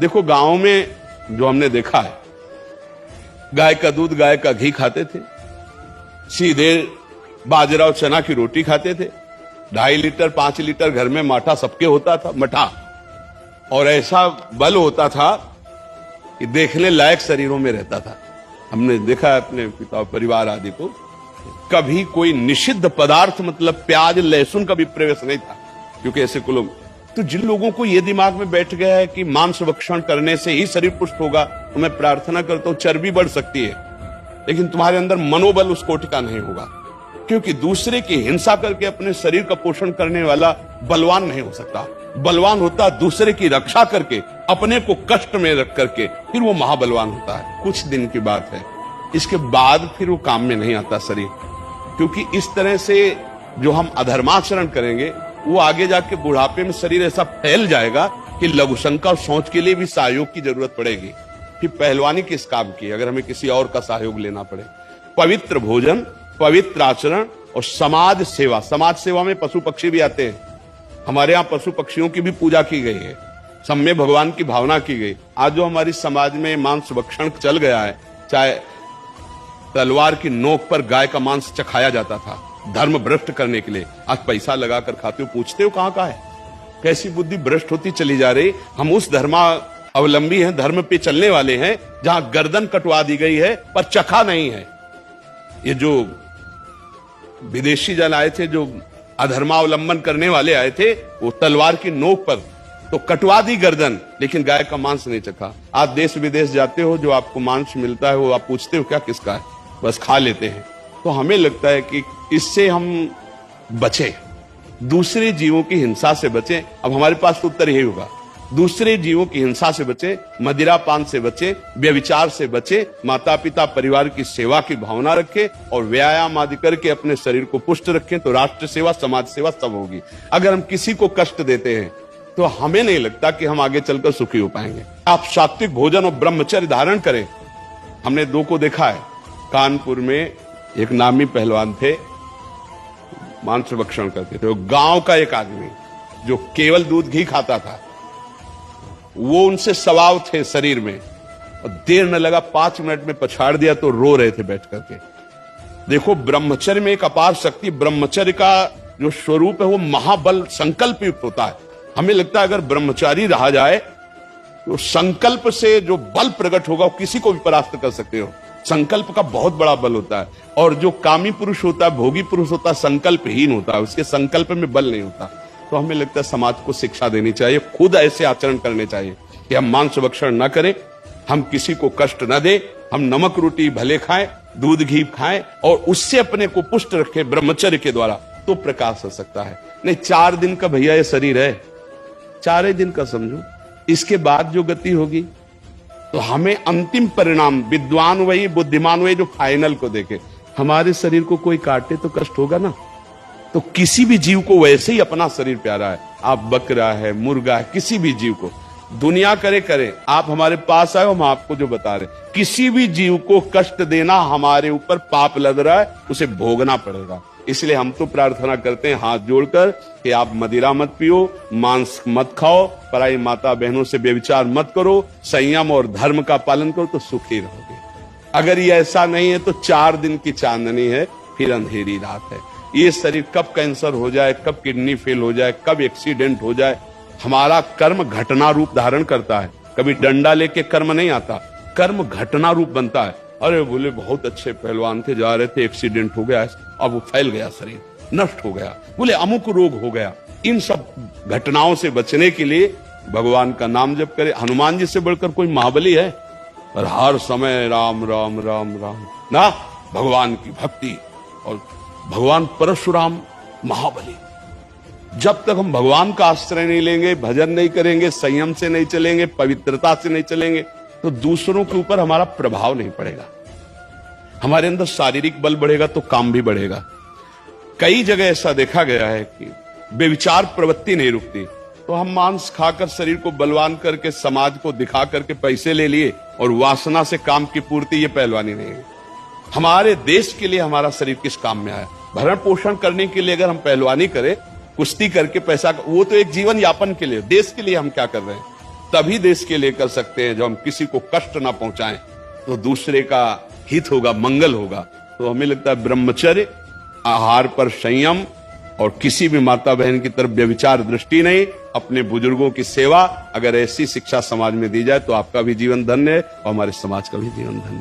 देखो गांव में जो हमने देखा है, गाय का दूध गाय का घी खाते थे, सीधे बाजरा और चना की रोटी खाते थे, 2.5 लीटर 5 लीटर घर में माठा सबके होता था, मठा, और ऐसा बल होता था कि देखने लायक शरीरों में रहता था। हमने देखा है अपने पिता परिवार आदि को, कभी कोई निषिद्ध पदार्थ मतलब प्याज लहसुन का भी प्रवेश नहीं था, क्योंकि ऐसे को लोग, तो जिन लोगों को यह दिमाग में बैठ गया है कि मांस भक्षण करने से ही शरीर पुष्ट होगा, तो मैं प्रार्थना करता हूं चर्बी बढ़ सकती है, लेकिन तुम्हारे अंदर मनोबल उस कोटि का नहीं होगा, क्योंकि दूसरे की हिंसा करके अपने शरीर का पोषण करने वाला बलवान नहीं हो सकता। बलवान होता दूसरे की रक्षा करके, अपने को कष्ट में रख करके, फिर वो महाबलवान होता है। कुछ दिन की बात है, इसके बाद फिर वो काम में नहीं आता शरीर, क्योंकि इस तरह से जो हम अधर्माचरण करेंगे वो आगे जाके बुढ़ापे में शरीर ऐसा फैल जाएगा कि लघुशंका और सोच के लिए भी सहयोग की जरूरत पड़ेगी। फिर पहलवानी किस काम की अगर हमें किसी और का सहयोग लेना पड़े। पवित्र भोजन, पवित्र आचरण और समाज सेवा। समाज सेवा में पशु पक्षी भी आते हैं। हमारे यहाँ पशु पक्षियों की भी पूजा की गई है, सब में भगवान की भावना की गई। आज जो हमारी समाज में मांस भक्षण चल गया है, चाहे तलवार की नोक पर गाय का मांस चखाया जाता था धर्म भ्रष्ट करने के लिए, आज पैसा लगाकर खाते हो, पूछते हो कहां का है। कैसी बुद्धि भ्रष्ट होती चली जा रही। हम उस धर्मावलंबी हैं, धर्म पे चलने वाले हैं, जहां गर्दन कटवा दी गई है पर चखा नहीं है। ये जो विदेशी जन आए थे, जो अधर्मावलंबन करने वाले आए थे, वो तलवार की नोक पर तो कटवा दी गर्दन, लेकिन गाय का मांस नहीं चखा। आप देश विदेश जाते हो, जो आपको मांस मिलता है वो आप पूछते हो क्या किसका है, बस खा लेते हैं। तो हमें लगता है कि इससे हम बचें, दूसरे जीवों की हिंसा से बचें। अब हमारे पास तो उत्तर यही होगा, दूसरे जीवों की हिंसा से बचें, मदिरापान से बचें, व्यभिचार से बचें, माता पिता परिवार की सेवा की भावना रखें और व्यायाम आदि करके अपने शरीर को पुष्ट रखें, तो राष्ट्र सेवा समाज सेवा सब होगी। अगर हम किसी को कष्ट देते हैं तो हमें नहीं लगता कि हम आगे चलकर सुखी हो पाएंगे। आप सात्विक भोजन और ब्रह्मचर्य धारण करें। हमने 2 को देखा है। कानपुर में एक नामी पहलवान थे, मांस भक्षण करते थे। वो गांव का एक आदमी जो केवल दूध घी खाता था, वो उनसे सवाव थे शरीर में, और देर न लगा 5 मिनट में पछाड़ दिया तो रो रहे थे बैठ करके। देखो ब्रह्मचर्य में एक अपार शक्ति, ब्रह्मचर्य का जो स्वरूप है वो महाबल संकल्प युक्त होता है। हमें लगता है अगर ब्रह्मचारी रहा जाए तो संकल्प से जो बल प्रकट होगा वो किसी को भी परास्त कर सकते हो। संकल्प का बहुत बड़ा बल होता है, और जो कामी पुरुष होता है, भोगी पुरुष होता है, संकल्पहीन होता है, उसके संकल्प में बल नहीं होता। तो हमें लगता है समाज को शिक्षा देनी चाहिए, खुद ऐसे आचरण करने चाहिए कि हम मांस भक्षण न करें, हम किसी को कष्ट न दें, हम नमक रोटी भले खाएं, दूध घी खाएं और उससे अपने को पुष्ट रखें ब्रह्मचर्य के द्वारा, तो प्रकाश हो सकता है। नहीं 4 दिन का भैया ये शरीर है, 4 दिन का समझो, इसके बाद जो गति होगी तो हमें अंतिम परिणाम, विद्वान वही बुद्धिमान वही जो फाइनल को देखे। हमारे शरीर को कोई काटे तो कष्ट होगा ना, तो किसी भी जीव को वैसे ही अपना शरीर प्यारा है। आप बकरा है, मुर्गा है, किसी भी जीव को दुनिया करे, आप हमारे पास आए, हम आपको जो बता रहे, किसी भी जीव को कष्ट देना हमारे ऊपर पाप लग रहा है, उसे भोगना पड़ेगा। इसलिए हम तो प्रार्थना करते हैं हाथ जोड़कर कि आप मदिरा मत पियो, मांस मत खाओ, पराई माता बहनों से व्यभिचार मत करो, संयम और धर्म का पालन करो, तो सुखी रहोगे। अगर ये ऐसा नहीं है तो 4 दिन की चांदनी है, फिर अंधेरी रात है। ये शरीर कब कैंसर हो जाए, कब किडनी फेल हो जाए, कब एक्सीडेंट हो जाए, हमारा कर्म घटना रूप धारण करता है। कभी डंडा लेके कर्म नहीं आता, कर्म घटना रूप बनता है। अरे बोले बहुत अच्छे पहलवान थे, जा रहे थे, एक्सीडेंट हो गया, अब वो फैल गया, शरीर नष्ट हो गया, बोले अमुक रोग हो गया। इन सब घटनाओं से बचने के लिए भगवान का नाम जप करे। हनुमान जी से बढ़कर कोई महाबली है? और हर समय राम राम राम राम ना, भगवान की भक्ति। और भगवान परशुराम महाबली। जब तक हम भगवान का आश्रय नहीं लेंगे, भजन नहीं करेंगे, संयम से नहीं चलेंगे, पवित्रता से नहीं चलेंगे, तो दूसरों के ऊपर हमारा प्रभाव नहीं पड़ेगा। हमारे अंदर शारीरिक बल बढ़ेगा तो काम भी बढ़ेगा। कई जगह ऐसा देखा गया है कि बेविचार प्रवृत्ति नहीं रुकती, तो हम मांस खाकर शरीर को बलवान करके समाज को दिखा करके पैसे ले लिए और वासना से काम की पूर्ति, ये पहलवानी नहीं है। हमारे देश के लिए हमारा शरीर किस काम में आया? भरण पोषण करने के लिए अगर हम पहलवानी करें, कुश्ती करके पैसा, वो तो एक जीवन यापन के लिए, देश के लिए हम क्या कर रहे हैं? तभी देश के लिए कर सकते हैं जब हम किसी को कष्ट ना पहुंचाएं, तो दूसरे का हित होगा, मंगल होगा। तो हमें लगता है ब्रह्मचर्य, आहार पर संयम और किसी भी माता बहन की तरफ व्यभिचार दृष्टि नहीं, अपने बुजुर्गों की सेवा, अगर ऐसी शिक्षा समाज में दी जाए तो आपका भी जीवन धन्य है और हमारे समाज का भी जीवन धन्य है।